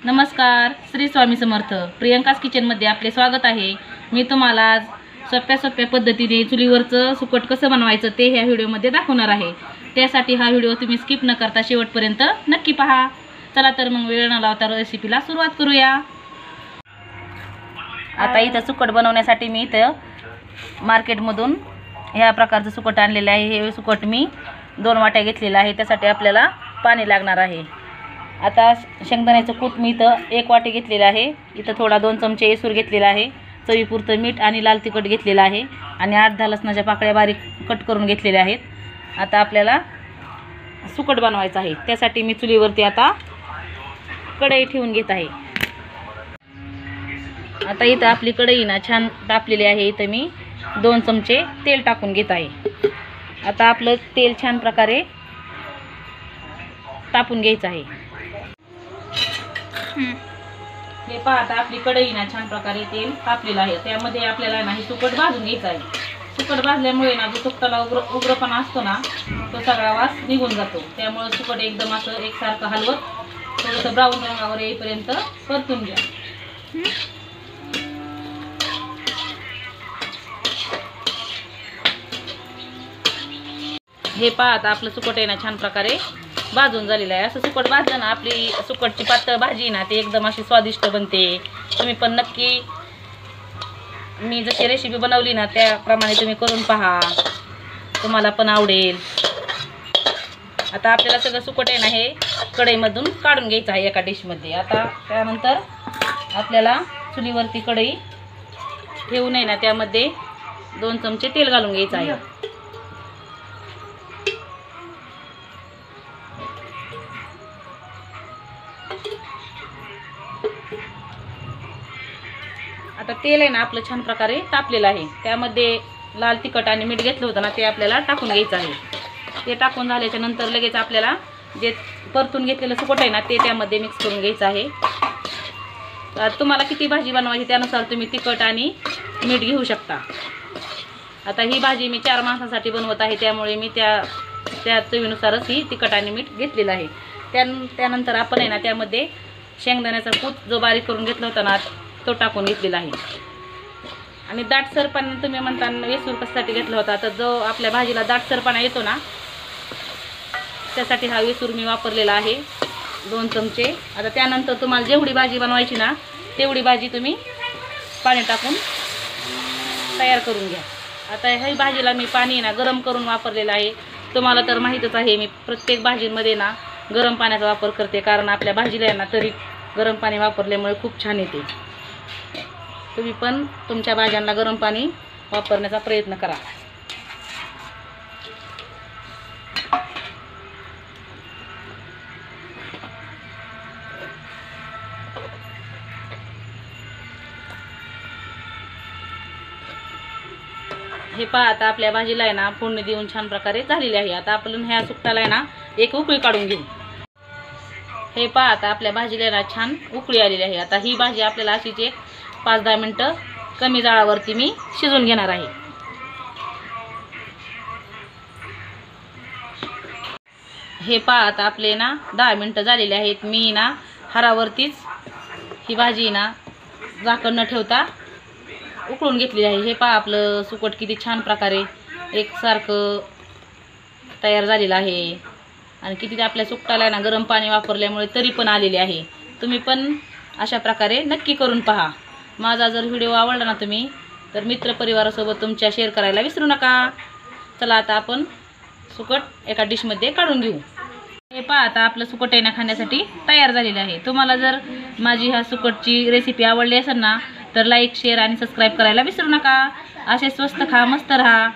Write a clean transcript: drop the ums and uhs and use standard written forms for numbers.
नमस्कार, श्री स्वामी समर्थ. प्रियंकास किचनमध्ये आपले स्वागत आहे. मी तुम्हाला आज सोप्या पद्धतीने चुलीवरचं सुकट कसं बनवायचं ते ह्या व्हिडिओमध्ये दाखवणार आहे. त्यासाठी हा व्हिडिओ तुम्ही स्किप न करता शेवटपर्यंत नक्की पहा. चला तर मग वेळ न लावता रेसिपीला सुरुवात करूया. आता इथं सुकट बनवण्यासाठी मी इथं मार्केटमधून ह्या प्रकारचं सुकट आणलेलं आहे. हे सुकट मी 2 वाट्या घेतलेलं आहे. त्यासाठी आपल्याला पाणी लागणार आहे. आता शेंगदाण्याचं कूट मी इथं 1 वाटी घेतलेलं आहे. इथं थोडा 2 चमचे येसूर घेतलेला आहे. चवीपुरतं मीठ आणि लाल तिखट घेतलेलं आहे आणि 8-10 लसणाच्या पाकळ्या बारीक कट करून घेतलेल्या आहेत. आता आपल्याला सुकट बनवायचं आहे. त्यासाठी मी चुलीवरती आता कढई ठेवून घेत आहे. आता इथं आपली कढई ना छान तापलेली आहे. इथं मी 2 चमचे तेल टाकून घेत आहे. आता आपलं तेल छान प्रकारे तापून घ्यायचं आहे. हे पहा, आता आपली कढई ना छान प्रकारे तेल तापलेलं आहे. त्यामध्ये आपल्याला ना हे सुकट भाजून घ्यायचं आहे. सुकट भाजल्यामुळे ना जो सुकटाला उग्रपणा असतो ना तो सगळा वास निघून जातो. त्यामुळे सुकट एकदम असं एकसारखं हलवत थोडंसं ब्राऊन रंगावर येईपर्यंत परतून घ्या. हे पहा, आता आपलं सुकट आहे ना छान प्रकारे भाजून झालेलं आहे. असं सुकट भाजलं ना आपली सुकटची पातळ भाजी ना ती एकदम अशी स्वादिष्ट बनते. तुम्ही पण नक्की मी जशी रेसिपी बनवली ना त्याप्रमाणे तुम्ही करून पहा, तुम्हाला पण आवडेल. आता आपल्याला सगळं सुकट आहे ना हे कढईमधून काढून घ्यायचं आहे एका डिशमध्ये. आता त्यानंतर आपल्याला चुलीवरती कढई ठेवून आहे ना त्यामध्ये 2 चमचे तेल घालून घ्यायचं आहे. आता तेल आहे ना आपलं छान प्रकारे तापलेलं आहे. त्यामध्ये लाल तिखट आणि मीठ घेतलं होतं ना ते आपल्याला टाकून घ्यायचं आहे. ते टाकून झाल्याच्या नंतर लगेच आपल्याला जे परतून घेतलेलं सुकट आहे ना ते त्यामध्ये मिक्स करून घ्यायचं आहे. तुम्हाला किती भाजी बनवायची त्यानुसार तुम्ही तिखट आणि मीठ घेऊ शकता. आता ही भाजी मी 4 माणसांसाठी बनवत आहे. त्यामुळे मी त्या चवीनुसारच ही तिखट आणि मीठ घेतलेलं आहे. त्यानंतर आपण आहे ना त्यामध्ये शेंगदाण्याचा कूट जो बारीक करून घेतला होता ना तो टाकून घेतलेला आहे. आणि दाटसरपणा तुम्ही म्हणता येसूर कशासाठी घेतला होता तर जो आपल्या भाजीला दाटसरपणा येतो ना त्यासाठी हा येसूर मी वापरलेला आहे 2 चमचे. आता त्यानंतर तुम्हाला जेवढी भाजी बनवायची ना तेवढी भाजी तुम्ही पाणी टाकून तयार करून घ्या. आता ह्या भाजीला मी पाणी ना गरम करून वापरलेलं आहे. तुम्हाला तर माहीतच आहे मी प्रत्येक भाजीमध्ये ना गरम पाण्याचा वापर करते, कारण आपल्या भाजीला ना तरी गरम पाणी वापरल्यामुळे खूप छान येते. तुम्ही पण तुमच्या भाज्यांना गरम पाणी वापरण्याचा प्रयत्न करा. हे पहा, आता आपल्या भाजीला आहे ना फोडणी देऊन छान प्रकारे झालेली आहे. आता आपण ह्या सुकटाला आहे ना एक उकळी काढून घेऊ. हे पहा, आता आपल्या भाजीला ना छान उकळी आलेली आहे. आता ही भाजी आपल्याला अशीच एक 5-10 मिनटं कमी जाळावरती मी शिजवून घेणार आहे. हे पहा, आता आपले ना 10 मिनटं झालेले आहेत. मी ना हारावरतीच ही भाजी ना झाकण न ठेवता उकळून घेतलेली आहे. हे पहा, आपलं सुकट किती छान प्रकारे एकसारखं तयार झालेलं आहे. आणि किती आपल्या सुकटाला ना गरम पाणी वापरल्यामुळे तरी पण आलेले आहे. तुम्ही पण अशा प्रकारे नक्की करून पहा. माझा जर व्हिडिओ आवडला ना तुम्ही तर मित्रपरिवारासोबत तुमच्या शेअर करायला विसरू नका. चला आता आपण सुकट एका डिशमध्ये काढून घेऊ. हे पहा, आता आपलं सुकट आहे ना खाण्यासाठी तयार झालेलं आहे. तुम्हाला जर माझी ह्या सुकटची रेसिपी आवडली असेल ना तर लाईक, शेअर आणि सबस्क्राईब करायला विसरू नका. असे स्वस्त खा, मस्त राहा.